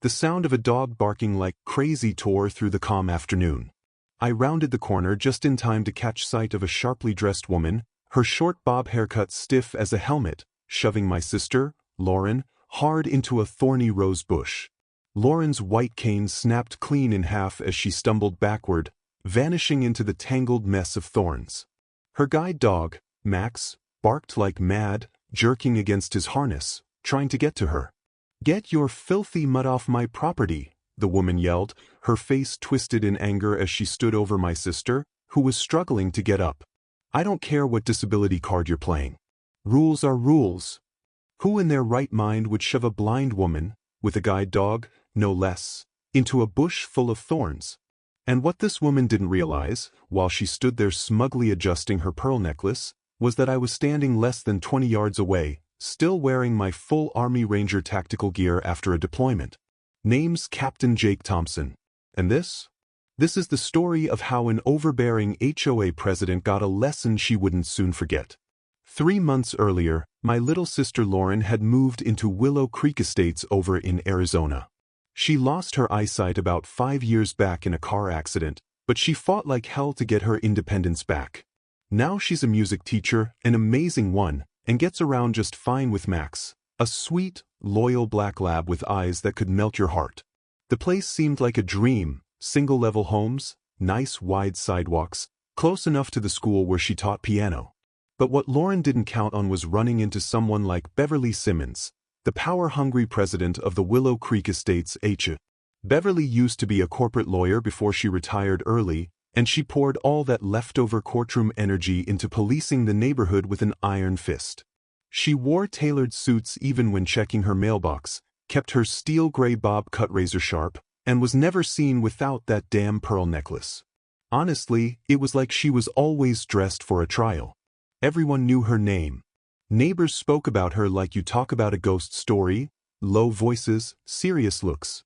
The sound of a dog barking like crazy tore through the calm afternoon. I rounded the corner just in time to catch sight of a sharply dressed woman, her short bob haircut stiff as a helmet, shoving my sister, Lauren, hard into a thorny rose bush. Lauren's white cane snapped clean in half as she stumbled backward, vanishing into the tangled mess of thorns. Her guide dog, Max, barked like mad, jerking against his harness, trying to get to her. "Get your filthy mutt off my property," the woman yelled, her face twisted in anger as she stood over my sister, who was struggling to get up. "I don't care what disability card you're playing. Rules are rules. Who in their right mind would shove a blind woman, with a guide dog, no less, into a bush full of thorns?" And what this woman didn't realize, while she stood there smugly adjusting her pearl necklace, was that I was standing less than 20 yards away, still wearing my full Army Ranger tactical gear after a deployment. Name's Captain Jake Thompson. And this? This is the story of how an overbearing HOA president got a lesson she wouldn't soon forget. 3 months earlier, my little sister Lauren had moved into Willow Creek Estates over in Arizona. She lost her eyesight about 5 years back in a car accident, but she fought like hell to get her independence back. Now she's a music teacher, an amazing one, and gets around just fine with Max, a sweet, loyal black lab with eyes that could melt your heart. The place seemed like a dream, single-level homes, nice wide sidewalks, close enough to the school where she taught piano. But what Lauren didn't count on was running into someone like Beverly Simmons, the power-hungry president of the Willow Creek Estates HOA. Beverly used to be a corporate lawyer before she retired early, and she poured all that leftover courtroom energy into policing the neighborhood with an iron fist. She wore tailored suits even when checking her mailbox, kept her steel gray bob cut razor sharp, and was never seen without that damn pearl necklace. Honestly, it was like she was always dressed for a trial. Everyone knew her name. Neighbors spoke about her like you talk about a ghost story, low voices, serious looks.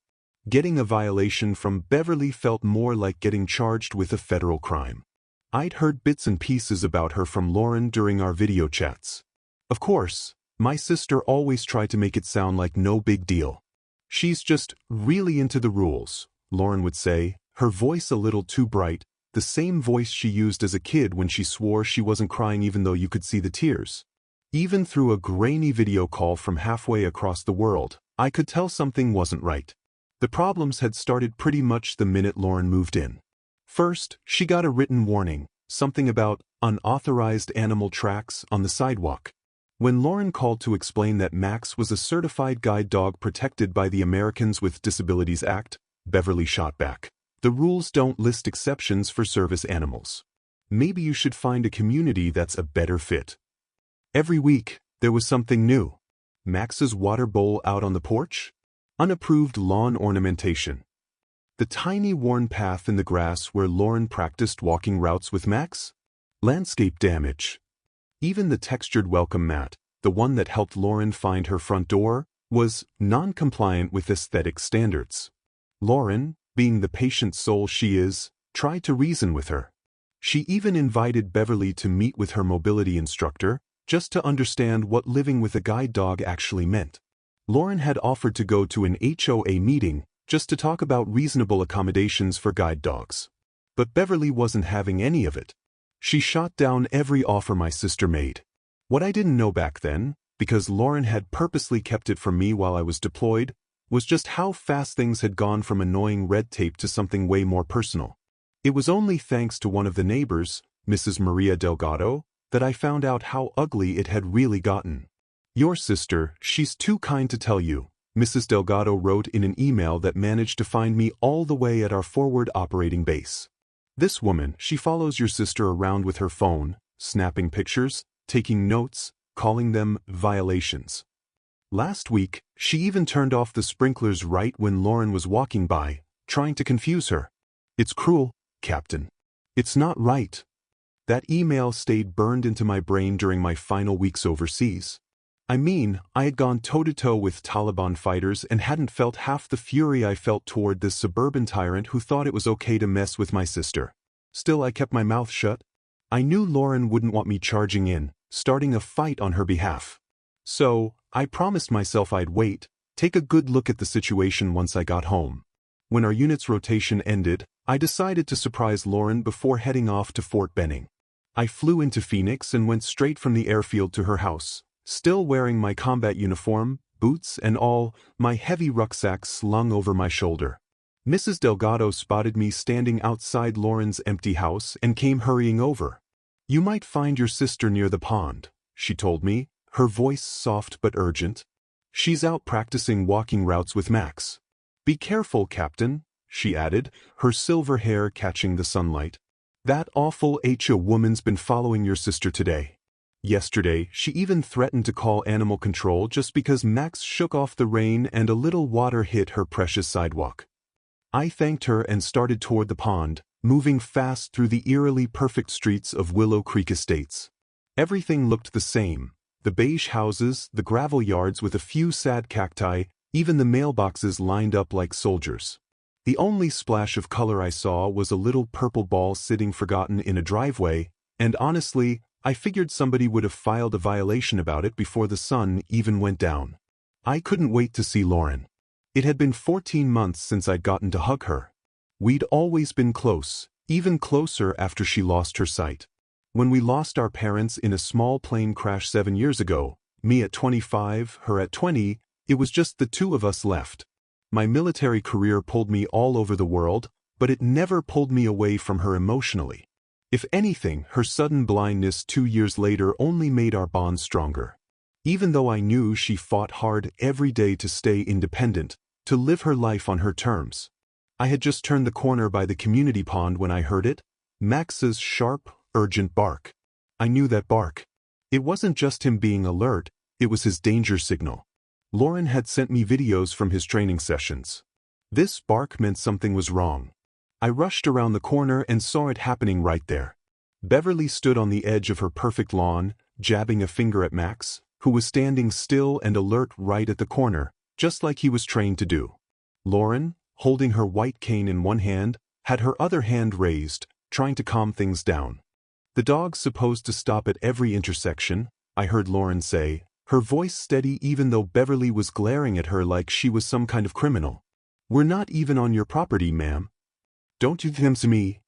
Getting a violation from Beverly felt more like getting charged with a federal crime. I'd heard bits and pieces about her from Lauren during our video chats. Of course, my sister always tried to make it sound like no big deal. "She's just really into the rules," Lauren would say, her voice a little too bright, the same voice she used as a kid when she swore she wasn't crying even though you could see the tears. Even through a grainy video call from halfway across the world, I could tell something wasn't right. The problems had started pretty much the minute Lauren moved in. First, she got a written warning, something about unauthorized animal tracks on the sidewalk. When Lauren called to explain that Max was a certified guide dog protected by the Americans with Disabilities Act, Beverly shot back. "The rules don't list exceptions for service animals. Maybe you should find a community that's a better fit." Every week, there was something new. Max's water bowl out on the porch? Unapproved lawn ornamentation. The tiny worn path in the grass where Lauren practiced walking routes with Max? Landscape damage. Even the textured welcome mat, the one that helped Lauren find her front door, was non-compliant with aesthetic standards. Lauren, being the patient soul she is, tried to reason with her. She even invited Beverly to meet with her mobility instructor, just to understand what living with a guide dog actually meant. Lauren had offered to go to an HOA meeting just to talk about reasonable accommodations for guide dogs. But Beverly wasn't having any of it. She shot down every offer my sister made. What I didn't know back then, because Lauren had purposely kept it from me while I was deployed, was just how fast things had gone from annoying red tape to something way more personal. It was only thanks to one of the neighbors, Mrs. Maria Delgado, that I found out how ugly it had really gotten. "Your sister, she's too kind to tell you," Mrs. Delgado wrote in an email that managed to find me all the way at our forward operating base. "This woman, she follows your sister around with her phone, snapping pictures, taking notes, calling them violations. Last week, she even turned off the sprinklers right when Lauren was walking by, trying to confuse her. It's cruel, Captain. It's not right." That email stayed burned into my brain during my final weeks overseas. I mean, I had gone toe-to-toe with Taliban fighters and hadn't felt half the fury I felt toward this suburban tyrant who thought it was okay to mess with my sister. Still, I kept my mouth shut. I knew Lauren wouldn't want me charging in, starting a fight on her behalf. So, I promised myself I'd wait, take a good look at the situation once I got home. When our unit's rotation ended, I decided to surprise Lauren before heading off to Fort Benning. I flew into Phoenix and went straight from the airfield to her house, still wearing my combat uniform, boots and all, my heavy rucksack slung over my shoulder. Mrs. Delgado spotted me standing outside Lauren's empty house and came hurrying over. "You might find your sister near the pond," she told me, her voice soft but urgent. "She's out practicing walking routes with Max. Be careful, Captain," she added, her silver hair catching the sunlight. "That awful HOA woman's been following your sister today. Yesterday, she even threatened to call animal control just because Max shook off the rain and a little water hit her precious sidewalk." I thanked her and started toward the pond, moving fast through the eerily perfect streets of Willow Creek Estates. Everything looked the same: the beige houses, the gravel yards with a few sad cacti, even the mailboxes lined up like soldiers. The only splash of color I saw was a little purple ball sitting forgotten in a driveway, and honestly, I figured somebody would have filed a violation about it before the sun even went down. I couldn't wait to see Lauren. It had been 14 months since I'd gotten to hug her. We'd always been close, even closer after she lost her sight. When we lost our parents in a small plane crash 7 years ago, me at 25, her at 20, it was just the two of us left. My military career pulled me all over the world, but it never pulled me away from her emotionally. If anything, her sudden blindness 2 years later only made our bond stronger. Even though I knew she fought hard every day to stay independent, to live her life on her terms. I had just turned the corner by the community pond when I heard it, Max's sharp, urgent bark. I knew that bark. It wasn't just him being alert, it was his danger signal. Lauren had sent me videos from his training sessions. This bark meant something was wrong. I rushed around the corner and saw it happening right there. Beverly stood on the edge of her perfect lawn, jabbing a finger at Max, who was standing still and alert right at the corner, just like he was trained to do. Lauren, holding her white cane in one hand, had her other hand raised, trying to calm things down. "The dog's supposed to stop at every intersection," I heard Lauren say, her voice steady even though Beverly was glaring at her like she was some kind of criminal. "We're not even on your property, ma'am. Don't you come to me."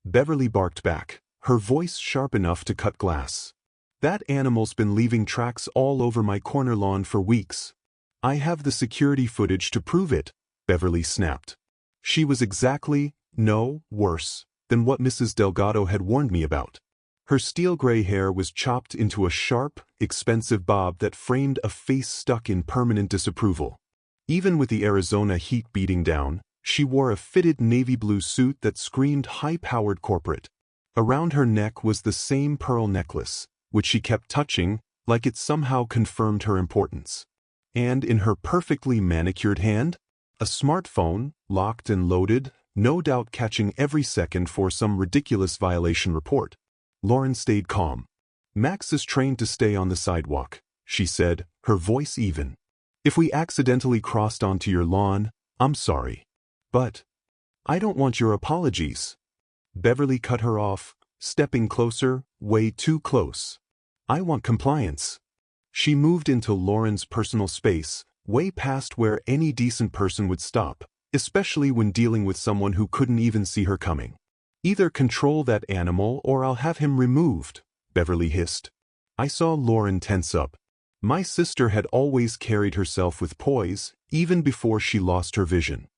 Beverly barked back, her voice sharp enough to cut glass. "That animal's been leaving tracks all over my corner lawn for weeks. I have the security footage to prove it," Beverly snapped. She was exactly, no, worse than what Mrs. Delgado had warned me about. Her steel gray hair was chopped into a sharp, expensive bob that framed a face stuck in permanent disapproval. Even with the Arizona heat beating down, she wore a fitted navy blue suit that screamed high-powered corporate. Around her neck was the same pearl necklace, which she kept touching, like it somehow confirmed her importance. And in her perfectly manicured hand, a smartphone, locked and loaded, no doubt catching every second for some ridiculous violation report. Lauren stayed calm. "Max is trained to stay on the sidewalk," she said, her voice even. "If we accidentally crossed onto your lawn, I'm sorry. But I don't want your apologies." Beverly cut her off, stepping closer, way too close. "I want compliance." She moved into Lauren's personal space, way past where any decent person would stop, especially when dealing with someone who couldn't even see her coming. "Either control that animal or I'll have him removed," Beverly hissed. I saw Lauren tense up. My sister had always carried herself with poise, even before she lost her vision.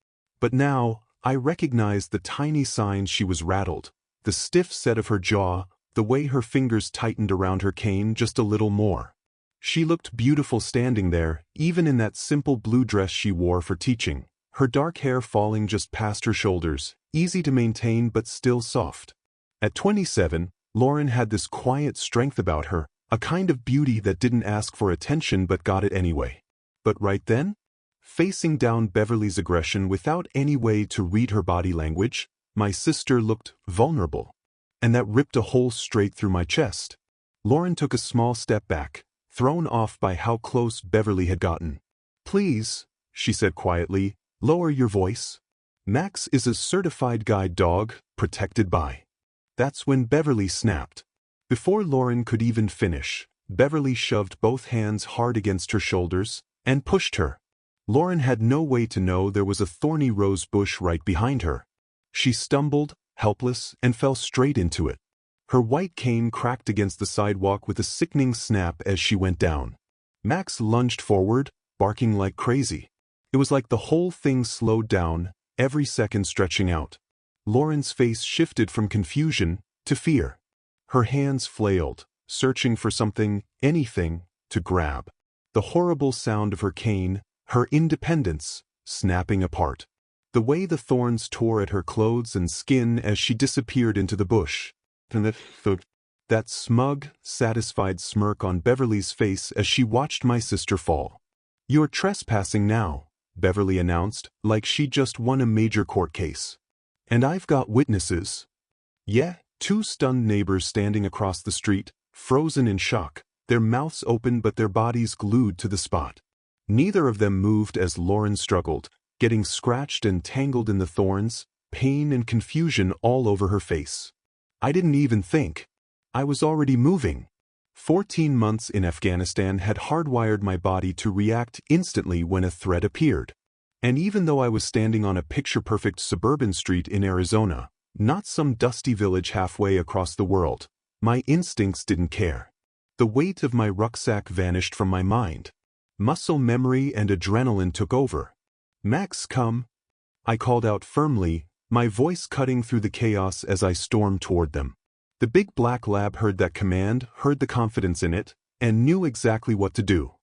But now, I recognized the tiny signs she was rattled, the stiff set of her jaw, the way her fingers tightened around her cane just a little more. She looked beautiful standing there, even in that simple blue dress she wore for teaching, her dark hair falling just past her shoulders, easy to maintain but still soft. At 27, Lauren had this quiet strength about her, a kind of beauty that didn't ask for attention but got it anyway. But right then, facing down Beverly's aggression without any way to read her body language, my sister looked vulnerable. And that ripped a hole straight through my chest. Lauren took a small step back, thrown off by how close Beverly had gotten. "Please," she said quietly, "lower your voice. Max is a certified guide dog, protected by." That's when Beverly snapped. Before Lauren could even finish, Beverly shoved both hands hard against her shoulders and pushed her. Lauren had no way to know there was a thorny rose bush right behind her. She stumbled, helpless, and fell straight into it. Her white cane cracked against the sidewalk with a sickening snap as she went down. Max lunged forward, barking like crazy. It was like the whole thing slowed down, every second stretching out. Lauren's face shifted from confusion to fear. Her hands flailed, searching for something, anything, to grab. The horrible sound of her cane, her independence, snapping apart. The way the thorns tore at her clothes and skin as she disappeared into the bush. And that smug, satisfied smirk on Beverly's face as she watched my sister fall. "You're trespassing now," Beverly announced, like she'd just won a major court case. "And I've got witnesses." Yeah, two stunned neighbors standing across the street, frozen in shock, their mouths open but their bodies glued to the spot. Neither of them moved as Lauren struggled, getting scratched and tangled in the thorns, pain and confusion all over her face. I didn't even think. I was already moving. 14 months in Afghanistan had hardwired my body to react instantly when a threat appeared. And even though I was standing on a picture-perfect suburban street in Arizona, not some dusty village halfway across the world, my instincts didn't care. The weight of my rucksack vanished from my mind. Muscle memory and adrenaline took over. "Max, come!" I called out firmly, my voice cutting through the chaos as I stormed toward them. The big black lab heard that command, heard the confidence in it, and knew exactly what to do.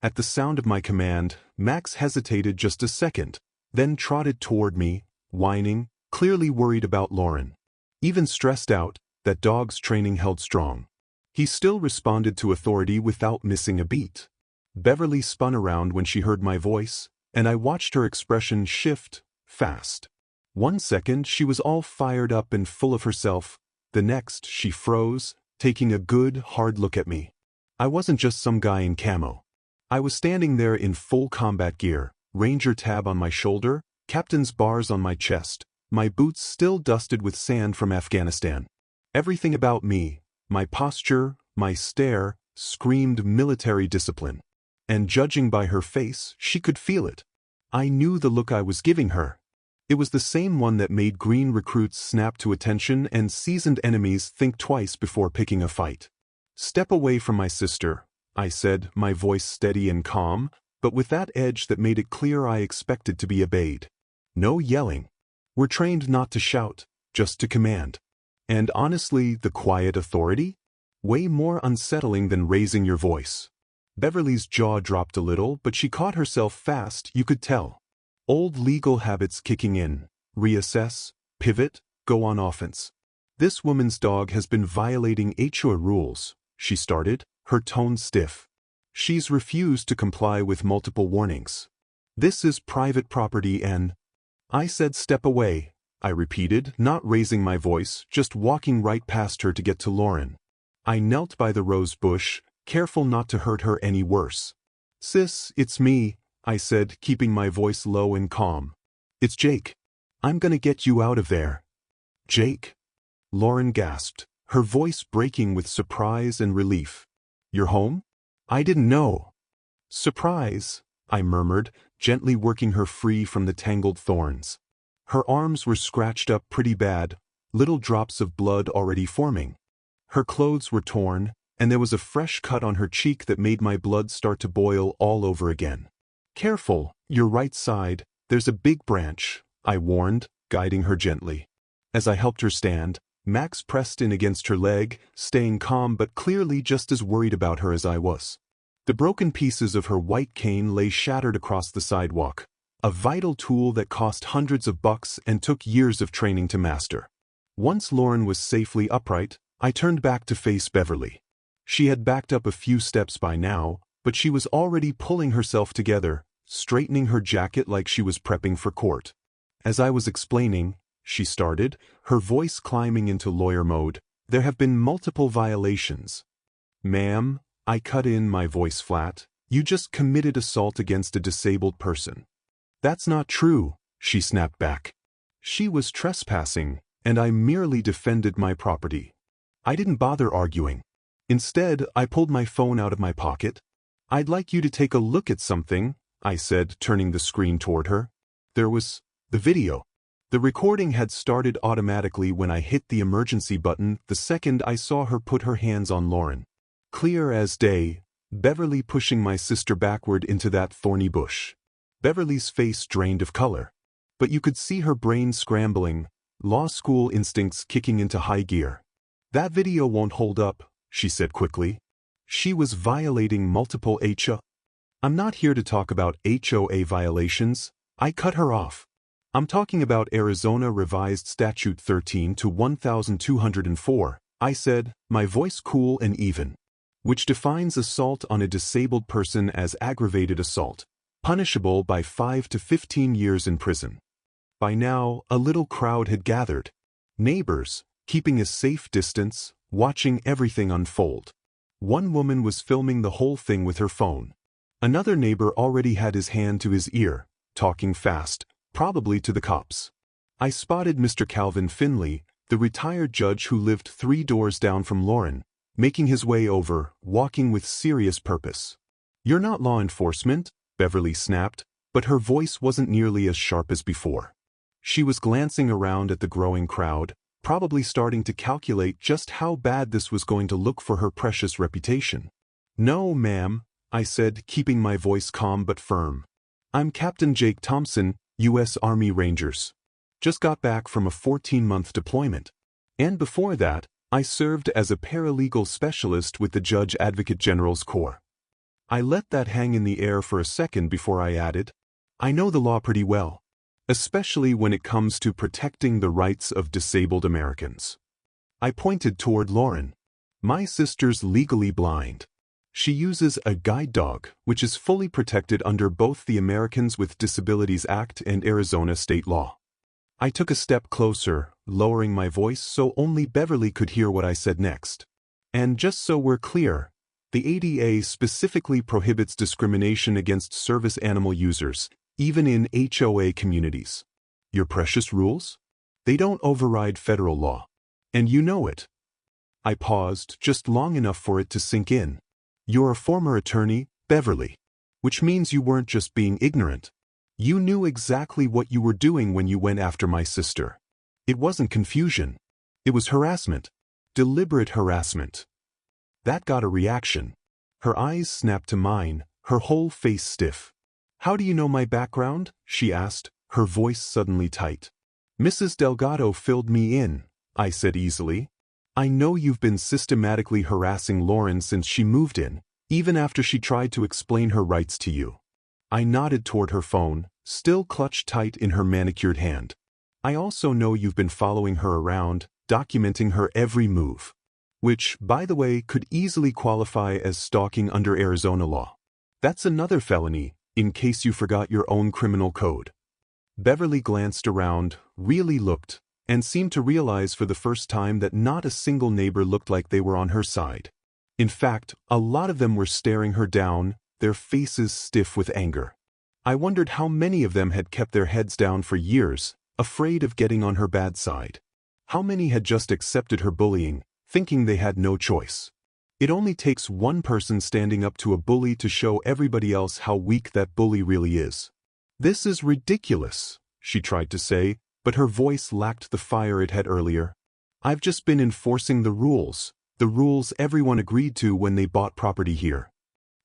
At the sound of my command, Max hesitated just a second, then trotted toward me, whining, clearly worried about Lauren. Even stressed out, that dog's training held strong. He still responded to authority without missing a beat. Beverly spun around when she heard my voice, and I watched her expression shift, fast. One second she was all fired up and full of herself, the next she froze, taking a good, hard look at me. I wasn't just some guy in camo. I was standing there in full combat gear, Ranger tab on my shoulder, captain's bars on my chest, my boots still dusted with sand from Afghanistan. Everything about me, my posture, my stare, screamed military discipline. And judging by her face, she could feel it. I knew the look I was giving her. It was the same one that made green recruits snap to attention and seasoned enemies think twice before picking a fight. "Step away from my sister," I said, my voice steady and calm, but with that edge that made it clear I expected to be obeyed. "No yelling. We're trained not to shout, just to command. And honestly, the quiet authority? Way more unsettling than raising your voice." Beverly's jaw dropped a little, but she caught herself fast, you could tell. Old legal habits kicking in. Reassess, pivot, go on offense. "This woman's dog has been violating HOA rules," she started, her tone stiff. "She's refused to comply with multiple warnings. This is private property and—" I said step away, I repeated, not raising my voice, just walking right past her to get to Lauren. I knelt by the rose bush, careful not to hurt her any worse. "Sis, it's me," I said, keeping my voice low and calm. "It's Jake. I'm gonna get you out of there." "Jake?" Lauren gasped, her voice breaking with surprise and relief. "You're home? I didn't know." "Surprise," I murmured, gently working her free from the tangled thorns. Her arms were scratched up pretty bad, little drops of blood already forming. Her clothes were torn, and there was a fresh cut on her cheek that made my blood start to boil all over again. "Careful, your right side, there's a big branch," I warned, guiding her gently. As I helped her stand, Max pressed in against her leg, staying calm but clearly just as worried about her as I was. The broken pieces of her white cane lay shattered across the sidewalk, a vital tool that cost hundreds of bucks and took years of training to master. Once Lauren was safely upright, I turned back to face Beverly. She had backed up a few steps by now, but she was already pulling herself together, straightening her jacket like she was prepping for court. "As I was explaining," she started, her voice climbing into lawyer mode, "there have been multiple violations." "Ma'am," I cut in, my voice flat, "you just committed assault against a disabled person." "That's not true," she snapped back. "She was trespassing, and I merely defended my property." I didn't bother arguing. Instead, I pulled my phone out of my pocket. "I'd like you to take a look at something," I said, turning the screen toward her. There was the video. The recording had started automatically when I hit the emergency button the second I saw her put her hands on Lauren. Clear as day, Beverly pushing my sister backward into that thorny bush. Beverly's face drained of color. But you could see her brain scrambling, law school instincts kicking into high gear. That video won't hold up, she said quickly. She was violating multiple HOA. I'm not here to talk about HOA violations. I cut her off. I'm talking about Arizona Revised Statute 13 to 1204, I said, my voice cool and even, which defines assault on a disabled person as aggravated assault, punishable by 5 to 15 years in prison. By now, a little crowd had gathered. Neighbors, keeping a safe distance, watching everything unfold. One woman was filming the whole thing with her phone. Another neighbor already had his hand to his ear, talking fast, probably to the cops. I spotted Mr. Calvin Finley, the retired judge who lived 3 doors down from Lauren, making his way over, walking with serious purpose. You're not law enforcement, Beverly snapped, but her voice wasn't nearly as sharp as before. She was glancing around at the growing crowd, probably starting to calculate just how bad this was going to look for her precious reputation. No, ma'am, I said, keeping my voice calm but firm. I'm Captain Jake Thompson, U.S. Army Rangers. Just got back from a 14-month deployment. And before that, I served as a paralegal specialist with the Judge Advocate General's Corps. I let that hang in the air for a second before I added, I know the law pretty well, especially when it comes to protecting the rights of disabled Americans. I pointed toward Lauren. My sister's legally blind. She uses a guide dog, which is fully protected under both the Americans with Disabilities Act and Arizona state law. I took a step closer, lowering my voice so only Beverly could hear what I said next. And just so we're clear, the ADA specifically prohibits discrimination against service animal users, even in HOA communities. Your precious rules? They don't override federal law. And you know it. I paused just long enough for it to sink in. You're a former attorney, Beverly, which means you weren't just being ignorant. You knew exactly what you were doing when you went after my sister. It wasn't confusion. It was harassment. Deliberate harassment. That got a reaction. Her eyes snapped to mine, her whole face stiff. How do you know my background? She asked, her voice suddenly tight. Mrs. Delgado filled me in, I said easily. I know you've been systematically harassing Lauren since she moved in, even after she tried to explain her rights to you. I nodded toward her phone, still clutched tight in her manicured hand. I also know you've been following her around, documenting her every move. Which, by the way, could easily qualify as stalking under Arizona law. That's another felony, in case you forgot your own criminal code. Beverly glanced around, really looked, and seemed to realize for the first time that not a single neighbor looked like they were on her side. In fact, a lot of them were staring her down, their faces stiff with anger. I wondered how many of them had kept their heads down for years, afraid of getting on her bad side. How many had just accepted her bullying, thinking they had no choice. It only takes one person standing up to a bully to show everybody else how weak that bully really is. This is ridiculous, she tried to say, but her voice lacked the fire it had earlier. I've just been enforcing the rules everyone agreed to when they bought property here.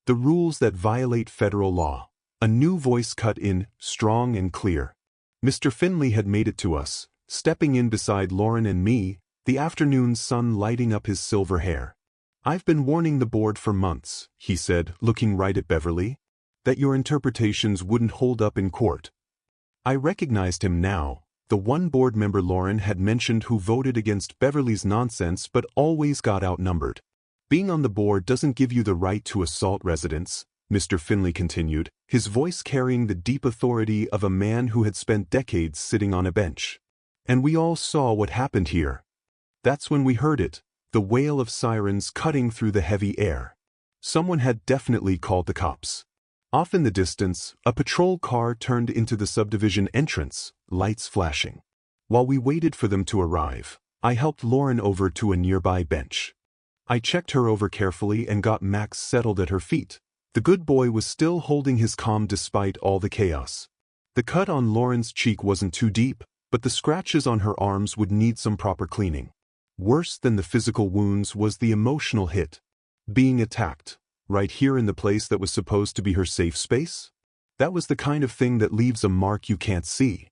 The rules that violate federal law. A new voice cut in, strong and clear. Mr. Finley had made it to us, stepping in beside Lauren and me, the afternoon sun lighting up his silver hair. I've been warning the board for months, he said, looking right at Beverly, that your interpretations wouldn't hold up in court. I recognized him now, the one board member Lauren had mentioned who voted against Beverly's nonsense but always got outnumbered. Being on the board doesn't give you the right to assault residents, Mr. Finley continued, his voice carrying the deep authority of a man who had spent decades sitting on a bench. And we all saw what happened here. That's when we heard it, the wail of sirens cutting through the heavy air. Someone had definitely called the cops. Off in the distance, a patrol car turned into the subdivision entrance, lights flashing. While we waited for them to arrive, I helped Lauren over to a nearby bench. I checked her over carefully and got Max settled at her feet, The good boy was still holding his calm despite all the chaos. The cut on Lauren's cheek wasn't too deep, but the scratches on her arms would need some proper cleaning. Worse than the physical wounds was the emotional hit. Being attacked, right here in the place that was supposed to be her safe space? That was the kind of thing that leaves a mark you can't see.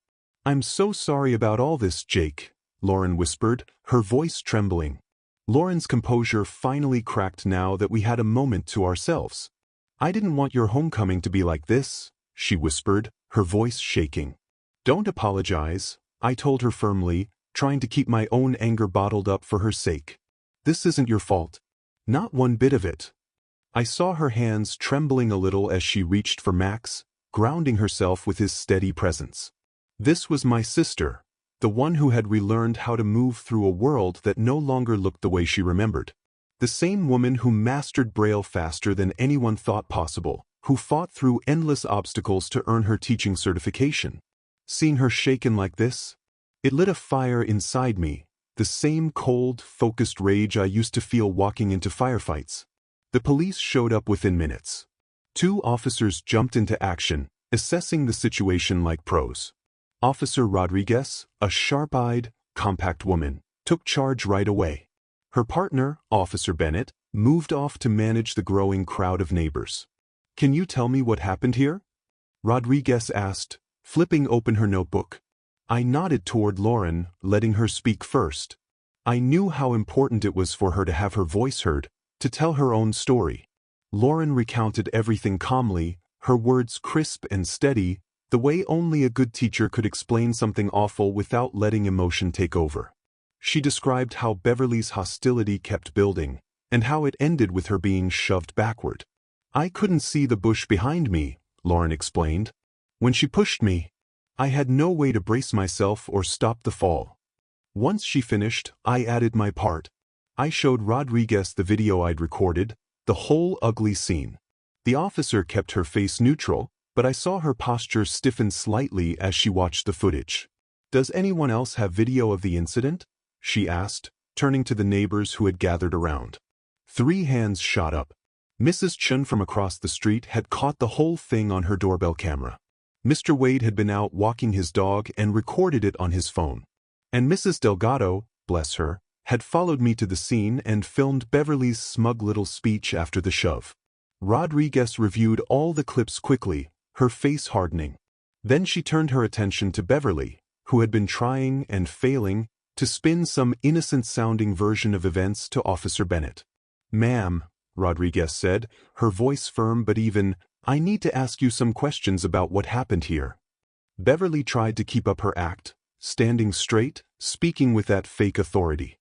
"I'm so sorry about all this, Jake," Lauren whispered, her voice trembling. Lauren's composure finally cracked now that we had a moment to ourselves. "I didn't want your homecoming to be like this," she whispered, her voice shaking. "Don't apologize," I told her firmly, trying to keep my own anger bottled up for her sake. "This isn't your fault. Not one bit of it." I saw her hands trembling a little as she reached for Max, grounding herself with his steady presence. This was my sister, the one who had relearned how to move through a world that no longer looked the way she remembered. The same woman who mastered Braille faster than anyone thought possible, who fought through endless obstacles to earn her teaching certification. Seeing her shaken like this, it lit a fire inside me, the same cold, focused rage I used to feel walking into firefights. The police showed up within minutes. 2 officers jumped into action, assessing the situation like pros. Officer Rodriguez, a sharp-eyed, compact woman, took charge right away. Her partner, Officer Bennett, moved off to manage the growing crowd of neighbors. "Can you tell me what happened here?" Rodriguez asked, flipping open her notebook. I nodded toward Lauren, letting her speak first. I knew how important it was for her to have her voice heard, to tell her own story. Lauren recounted everything calmly, her words crisp and steady, the way only a good teacher could explain something awful without letting emotion take over. She described how Beverly's hostility kept building, and how it ended with her being shoved backward. "I couldn't see the bush behind me," Lauren explained. "When she pushed me, I had no way to brace myself or stop the fall." Once she finished, I added my part. I showed Rodriguez the video I'd recorded, the whole ugly scene. The officer kept her face neutral, but I saw her posture stiffen slightly as she watched the footage. "Does anyone else have video of the incident?" she asked, turning to the neighbors who had gathered around. 3 hands shot up. Mrs. Chun from across the street had caught the whole thing on her doorbell camera. Mr. Wade had been out walking his dog and recorded it on his phone. And Mrs. Delgado, bless her, had followed me to the scene and filmed Beverly's smug little speech after the shove. Rodriguez reviewed all the clips quickly, her face hardening. Then she turned her attention to Beverly, who had been trying and failing to spin some innocent-sounding version of events to Officer Bennett. "Ma'am," Rodriguez said, her voice firm but even, "I need to ask you some questions about what happened here." Beverly tried to keep up her act, standing straight, speaking with that fake authority.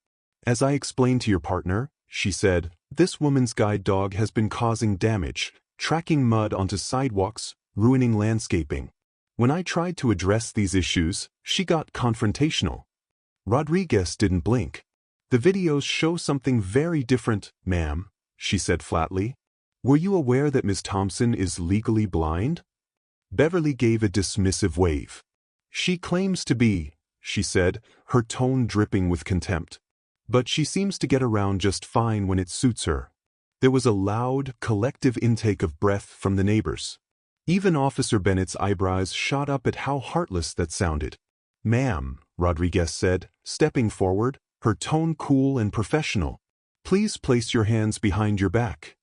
"As I explained to your partner," she said, "this woman's guide dog has been causing damage, tracking mud onto sidewalks, ruining landscaping. When I tried to address these issues, she got confrontational." Rodriguez didn't blink. "The videos show something very different, ma'am," she said flatly. "Were you aware that Ms. Thompson is legally blind?" Beverly gave a dismissive wave. "She claims to be," she said, her tone dripping with contempt. "But she seems to get around just fine when it suits her." There was a loud, collective intake of breath from the neighbors. Even Officer Bennett's eyebrows shot up at how heartless that sounded. "Ma'am," Rodriguez said, stepping forward, her tone cool and professional. "Please place your hands behind your back."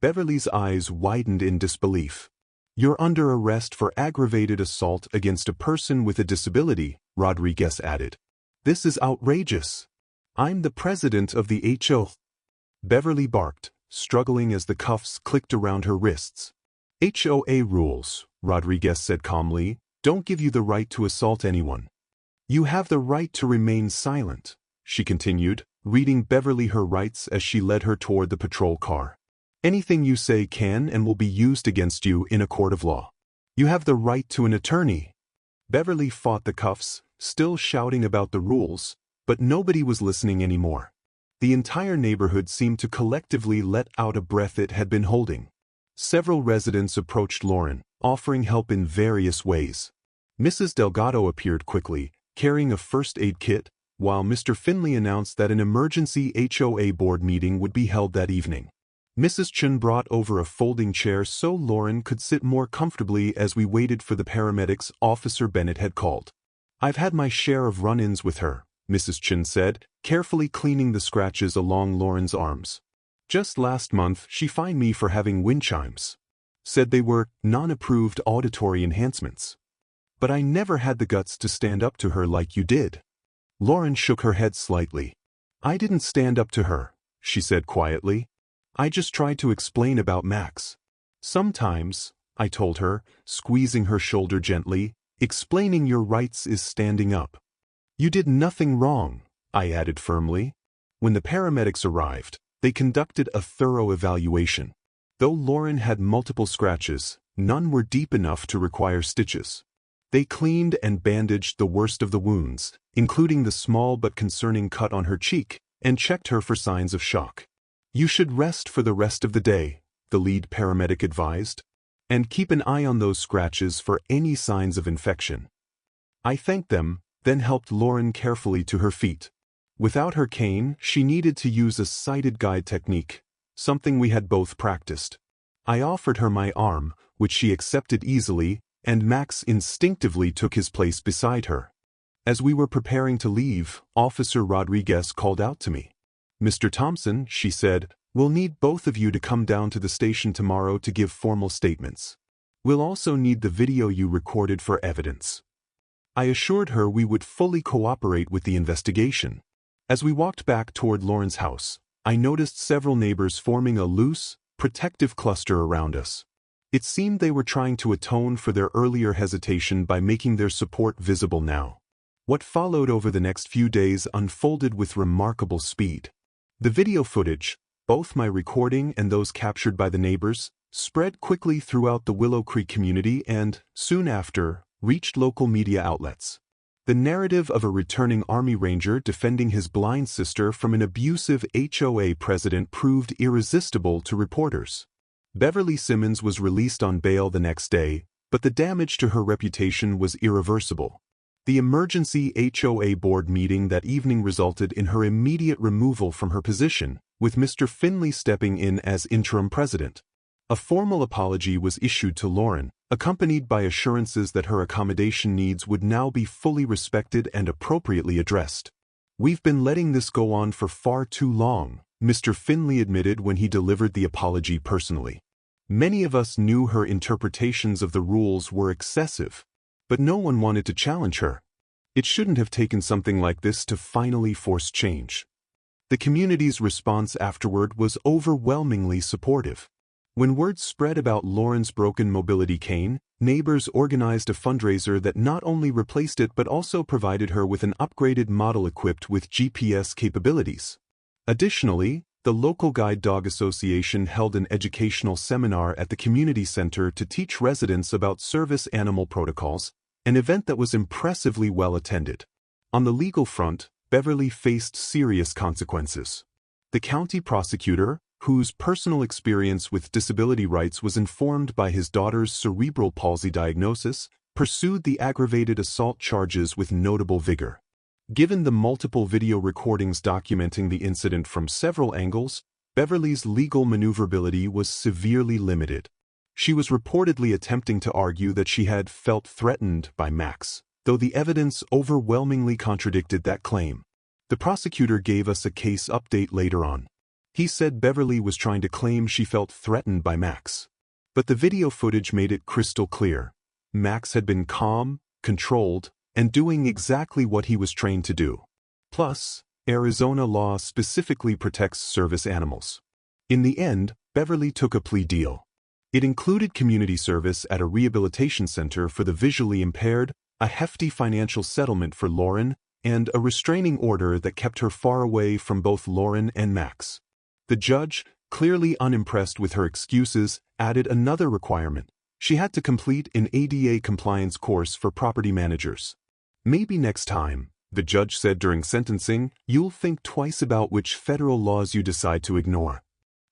Beverly's eyes widened in disbelief. "You're under arrest for aggravated assault against a person with a disability," Rodriguez added. "This is outrageous. I'm the president of the HOA." Beverly barked, struggling as the cuffs clicked around her wrists. "HOA rules," Rodriguez said calmly, "don't give you the right to assault anyone. You have the right to remain silent," she continued, reading Beverly her rights as she led her toward the patrol car. "Anything you say can and will be used against you in a court of law. You have the right to an attorney." Beverly fought the cuffs, still shouting about the rules, but nobody was listening anymore. The entire neighborhood seemed to collectively let out a breath it had been holding. Several residents approached Lauren, offering help in various ways. Mrs. Delgado appeared quickly, carrying a first aid kit, while Mr. Finley announced that an emergency HOA board meeting would be held that evening. Mrs. Chen brought over a folding chair so Lauren could sit more comfortably as we waited for the paramedics Officer Bennett had called. "I've had my share of run-ins with her," Mrs. Chen said, carefully cleaning the scratches along Lauren's arms. "Just last month she fined me for having wind chimes. Said they were non-approved auditory enhancements. But I never had the guts to stand up to her like you did." Lauren shook her head slightly. "I didn't stand up to her," she said quietly. "I just tried to explain about Max. Sometimes," I told her, squeezing her shoulder gently, "explaining your rights is standing up." "You did nothing wrong," I added firmly. When the paramedics arrived, they conducted a thorough evaluation. Though Lauren had multiple scratches, none were deep enough to require stitches. They cleaned and bandaged the worst of the wounds, including the small but concerning cut on her cheek, and checked her for signs of shock. "You should rest for the rest of the day," the lead paramedic advised, "and keep an eye on those scratches for any signs of infection." I thanked them, then helped Lauren carefully to her feet. Without her cane, she needed to use a sighted guide technique, something we had both practiced. I offered her my arm, which she accepted easily, and Max instinctively took his place beside her. As we were preparing to leave, Officer Rodriguez called out to me. "Mr. Thompson," she said, "we'll need both of you to come down to the station tomorrow to give formal statements. We'll also need the video you recorded for evidence." I assured her we would fully cooperate with the investigation. As we walked back toward Lauren's house, I noticed several neighbors forming a loose, protective cluster around us. It seemed they were trying to atone for their earlier hesitation by making their support visible now. What followed over the next few days unfolded with remarkable speed. The video footage, both my recording and those captured by the neighbors, spread quickly throughout the Willow Creek community and, soon after, reached local media outlets. The narrative of a returning Army Ranger defending his blind sister from an abusive HOA president proved irresistible to reporters. Beverly Simmons was released on bail the next day, but the damage to her reputation was irreversible. The emergency HOA board meeting that evening resulted in her immediate removal from her position, with Mr. Finley stepping in as interim president. A formal apology was issued to Lauren, accompanied by assurances that her accommodation needs would now be fully respected and appropriately addressed. "We've been letting this go on for far too long," Mr. Finley admitted when he delivered the apology personally. "Many of us knew her interpretations of the rules were excessive, but no one wanted to challenge her. It shouldn't have taken something like this to finally force change." The community's response afterward was overwhelmingly supportive. When word spread about Lauren's broken mobility cane, neighbors organized a fundraiser that not only replaced it but also provided her with an upgraded model equipped with GPS capabilities. Additionally, the local Guide Dog Association held an educational seminar at the community center to teach residents about service animal protocols, an event that was impressively well attended. On the legal front, Beverly faced serious consequences. The county prosecutor, whose personal experience with disability rights was informed by his daughter's cerebral palsy diagnosis, pursued the aggravated assault charges with notable vigor. Given the multiple video recordings documenting the incident from several angles, Beverly's legal maneuverability was severely limited. She was reportedly attempting to argue that she had felt threatened by Max, though the evidence overwhelmingly contradicted that claim. The prosecutor gave us a case update later on. He said Beverly was trying to claim she felt threatened by Max. But the video footage made it crystal clear. Max had been calm, controlled, and doing exactly what he was trained to do. Plus, Arizona law specifically protects service animals. In the end, Beverly took a plea deal. It included community service at a rehabilitation center for the visually impaired, a hefty financial settlement for Lauren, and a restraining order that kept her far away from both Lauren and Max. The judge, clearly unimpressed with her excuses, added another requirement. She had to complete an ADA compliance course for property managers. "Maybe next time," the judge said during sentencing, "you'll think twice about which federal laws you decide to ignore."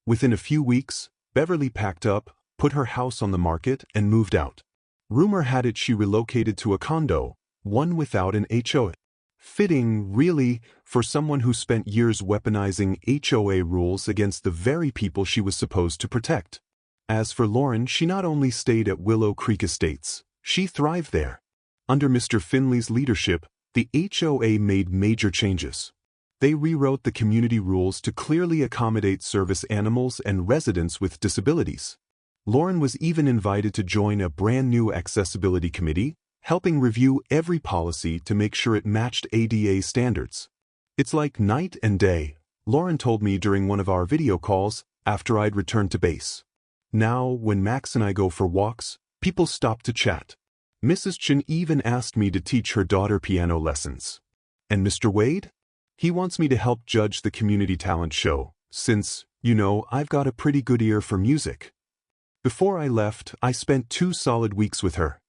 Within a few weeks, Beverly packed up, put her house on the market, and moved out. Rumor had it she relocated to a condo, one without an HOA. Fitting, really, for someone who spent years weaponizing HOA rules against the very people she was supposed to protect. As for Lauren, she not only stayed at Willow Creek Estates, she thrived there. Under Mr. Finley's leadership, the HOA made major changes. They rewrote the community rules to clearly accommodate service animals and residents with disabilities. Lauren was even invited to join a brand new accessibility committee, helping review every policy to make sure it matched ADA standards. It's like night and day, Lauren told me during one of our video calls after I'd returned to base. Now, when Max and I go for walks, people stop to chat. Mrs. Chen even asked me to teach her daughter piano lessons. And Mr. Wade? He wants me to help judge the community talent show, since, I've got a pretty good ear for music. Before I left, I spent 2 solid weeks with her.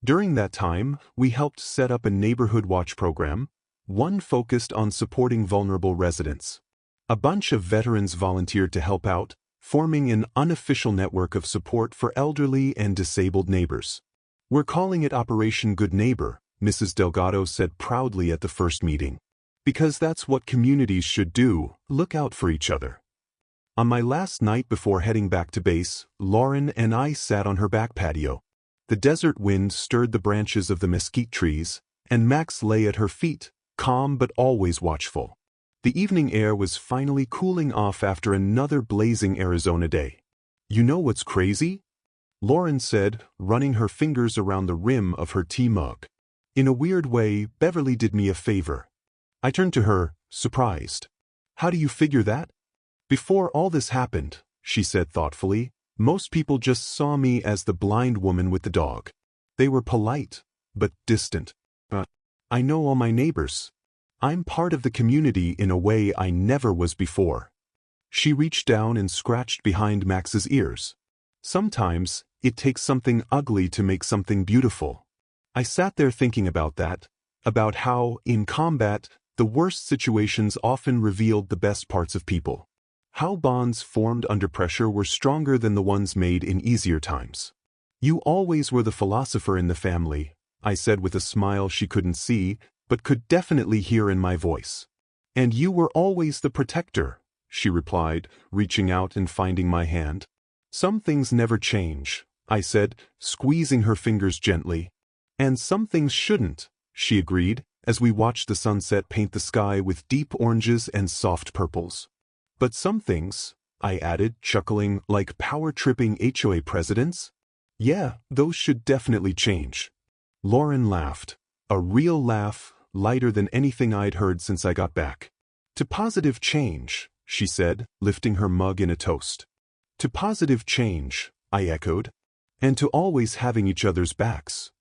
During that time, we helped set up a neighborhood watch program, one focused on supporting vulnerable residents. A bunch of veterans volunteered to help out, forming an unofficial network of support for elderly and disabled neighbors. We're calling it Operation Good Neighbor, Mrs. Delgado said proudly at the first meeting. Because that's what communities should do, look out for each other. On my last night before heading back to base, Lauren and I sat on her back patio. The desert wind stirred the branches of the mesquite trees, and Max lay at her feet, calm but always watchful. The evening air was finally cooling off after another blazing Arizona day. You know what's crazy? Lauren said, running her fingers around the rim of her tea mug. In a weird way, Beverly did me a favor. I turned to her, surprised. How do you figure that? Before all this happened, she said thoughtfully, most people just saw me as the blind woman with the dog. They were polite, but distant. I know all my neighbors. I'm part of the community in a way I never was before. She reached down and scratched behind Max's ears. Sometimes, it takes something ugly to make something beautiful. I sat there thinking about that, about how, in combat, the worst situations often revealed the best parts of people. How bonds formed under pressure were stronger than the ones made in easier times. You always were the philosopher in the family, I said with a smile she couldn't see, but could definitely hear in my voice. And you were always the protector, she replied, reaching out and finding my hand. Some things never change, I said, squeezing her fingers gently. And some things shouldn't, she agreed, as we watched the sunset paint the sky with deep oranges and soft purples. But some things, I added, chuckling, like power-tripping HOA presidents? Yeah, those should definitely change. Lauren laughed. A real laugh, lighter than anything I'd heard since I got back. To positive change, she said, lifting her mug in a toast. To positive change, I echoed. And to always having each other's backs.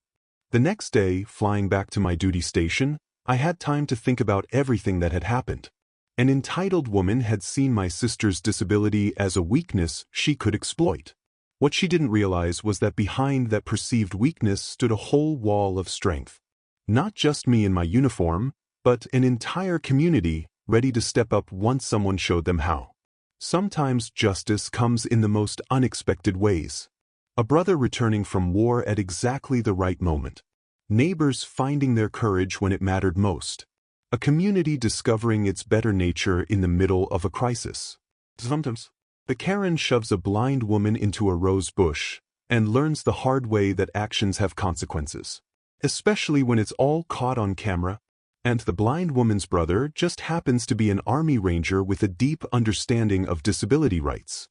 The next day, flying back to my duty station, I had time to think about everything that had happened. An entitled woman had seen my sister's disability as a weakness she could exploit. What she didn't realize was that behind that perceived weakness stood a whole wall of strength. Not just me in my uniform, but an entire community ready to step up once someone showed them how. Sometimes justice comes in the most unexpected ways. A brother returning from war at exactly the right moment. Neighbors finding their courage when it mattered most. A community discovering its better nature in the middle of a crisis. Sometimes, the Karen shoves a blind woman into a rose bush and learns the hard way that actions have consequences. Especially when it's all caught on camera, and the blind woman's brother just happens to be an Army Ranger with a deep understanding of disability rights.